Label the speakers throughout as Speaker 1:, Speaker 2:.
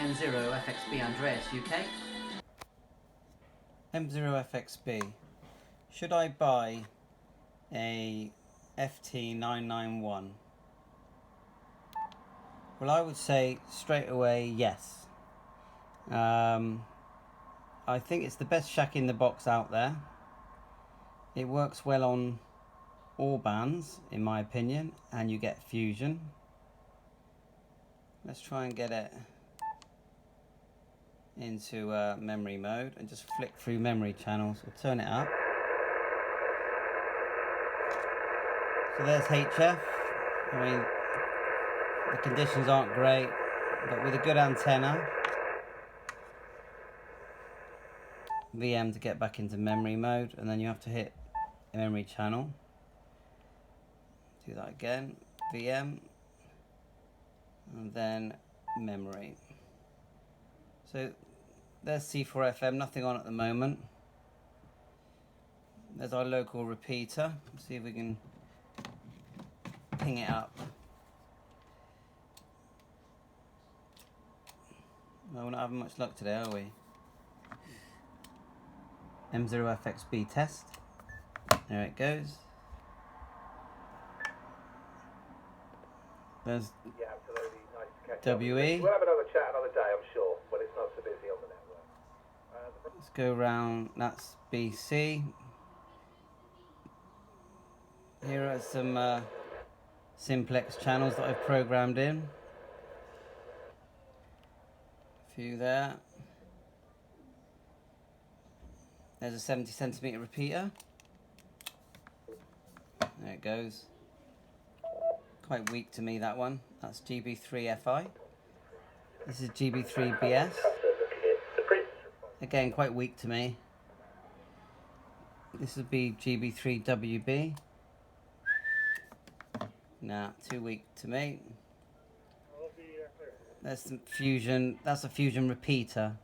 Speaker 1: M0FXB Andreas UK.
Speaker 2: M0FXB. Should I buy a FT991? Well, I would say straight away yes. I think it's the best shack in the box out there. It works well on all bands, in my opinion, and you get fusion. Let's try and get it into memory mode and just flick through memory channels. We'll turn it up. So there's HF. I mean, the conditions aren't great, but with a good antenna, VM to get back into memory mode, and then you have to hit a memory channel. Do that again, VM, and then memory. So there's C4FM, nothing on at the moment. There's our local repeater. Let's see if we can ping it up. Well, we're not having much luck today, are we? M0FXB test. There it goes. There's
Speaker 3: absolutely nice to catch
Speaker 2: WE.
Speaker 3: We'll have another chat another day, I'm sure, when it's not so busy on the network.
Speaker 2: Let's go round. That's BC. Here are some Simplex channels that I've programmed in. A few there. There's a 70cm repeater. There it goes. Quite weak to me, that one. That's GB3FI. This is GB3BS. Again, quite weak to me. This would be GB3WB. Nah, too weak to me. There's some fusion. That's a fusion repeater.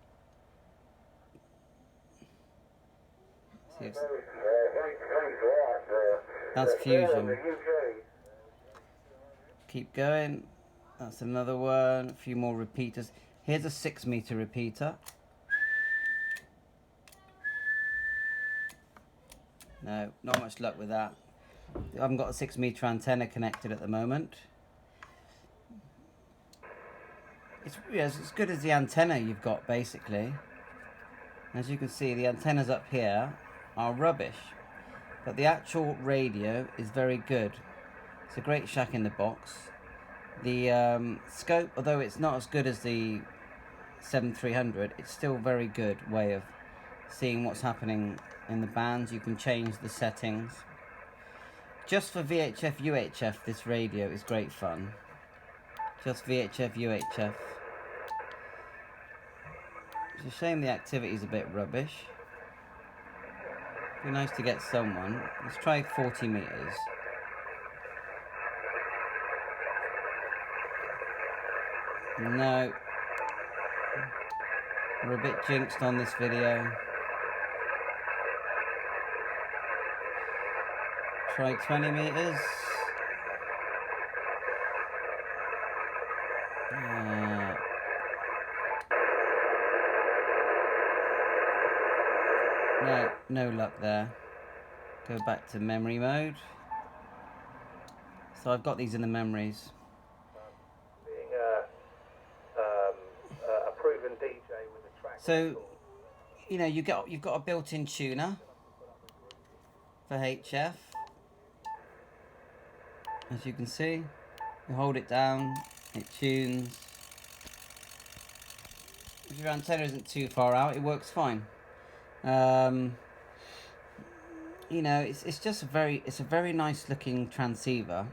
Speaker 2: That's fusion. Keep going. That's another one. A few more repeaters. Here's a 6-meter repeater. No, not much luck with that. I haven't got a 6-meter antenna connected at the moment. It's as good as the antenna you've got, basically. As you can see, the antennas up here are rubbish, but the actual radio is very good. It's a great shack in the box. The scope, although it's not as good as the 7300, it's still a very good way of seeing what's happening in the bands. You can change the settings. Just for VHF UHF, this radio is great fun. Just VHF UHF. It's a shame the activity is a bit rubbish. It'd be nice to get someone. Let's try 40 meters. No. We're a bit jinxed on this video. Try 20 meters. No luck there. Go back to memory mode. So I've got these in the memories.
Speaker 3: Being a proven DJ with a track.
Speaker 2: So, you know, you've got a built-in tuner for HF. As you can see, you hold it down, it tunes. If your antenna isn't too far out, it works fine. You know, it's just a very nice looking transceiver.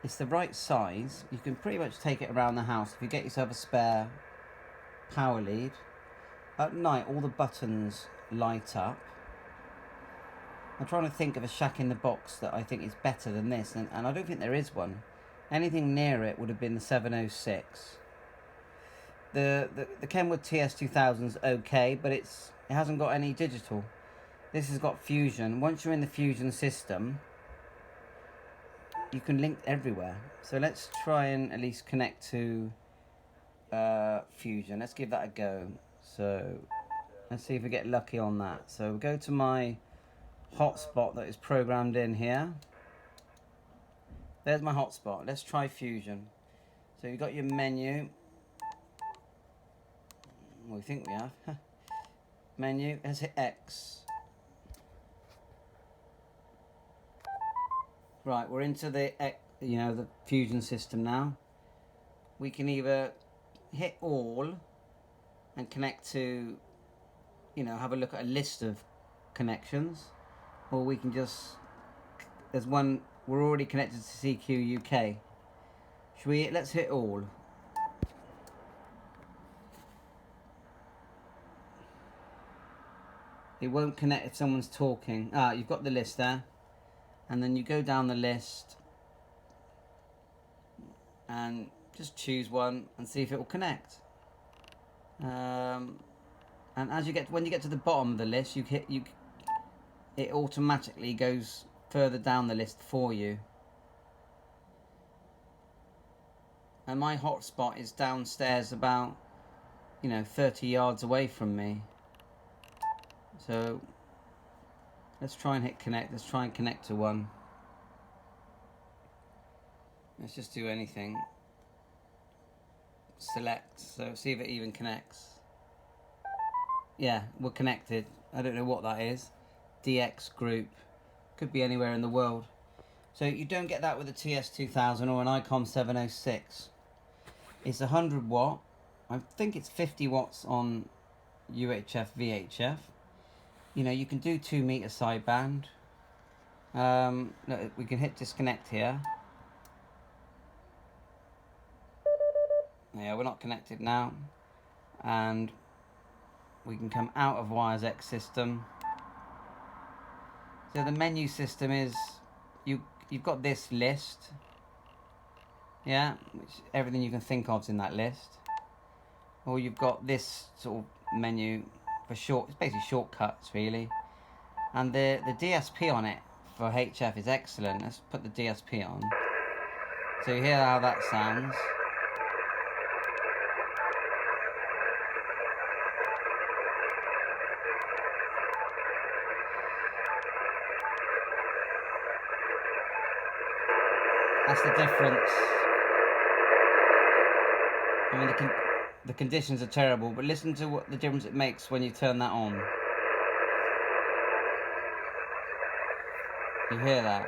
Speaker 2: It's the right size. You can pretty much take it around the house if you get yourself a spare power lead. At night, all the buttons light up. I'm trying to think of a shack in the box that I think is better than this, and I don't think there is one. Anything near it would have been the 706. The Kenwood TS2000 is okay, but it hasn't got any digital. This has got fusion. Once you're in the fusion system, you can link everywhere. So let's try and at least connect to Fusion. Let's give that a go. So let's see if we get lucky on that. So we'll go to my hotspot that is programmed in here. There's my hotspot. Let's try Fusion. So you've got your menu. Well, we think we have. Menu. Let's hit X. Right, we're into the the Fusion system now. We can either hit all and connect to, have a look at a list of connections, or we can just, there's one, we're already connected to CQ UK. Let's hit all. It won't connect if someone's talking. You've got the list there, and then you go down the list and just choose one and see if it will connect. And as when you get to the bottom of the list, it automatically goes further down the list for you. And my hotspot is downstairs about 30 yards away from me. So let's try and hit connect. Let's try and connect to one. Let's just do anything. Select, so see if it even connects. Yeah, we're connected. I don't know what that is. DX group. Could be anywhere in the world. So you don't get that with a TS2000 or an ICOM 706. It's 100 watt. I think it's 50 watts on UHF, VHF. You can do 2 meter sideband. Look, we can hit disconnect here. Yeah, we're not connected now. And we can come out of Wires X system. So the menu system is, you've got this list. Yeah, which everything you can think of's in that list. Or you've got this sort of menu for it's basically shortcuts really. And the DSP on it for HF is excellent. Let's put the DSP on. So you hear how that sounds. That's the difference. I mean, the conditions are terrible, but listen to what the difference it makes when you turn that on. You hear that?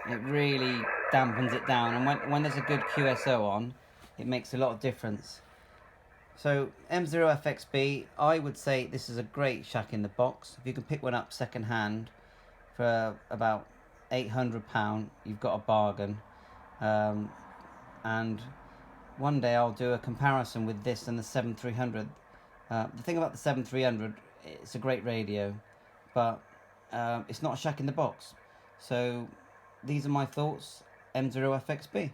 Speaker 2: It really dampens it down, and when there's a good QSO on, it makes a lot of difference. So M0FXB, I would say this is a great shack in the box. If you can pick one up second hand for about £800, you've got a bargain. And one day I'll do a comparison with this and the 7300. The thing about the 7300, it's a great radio, but it's not a shack in the box. So these are my thoughts. M0FXB.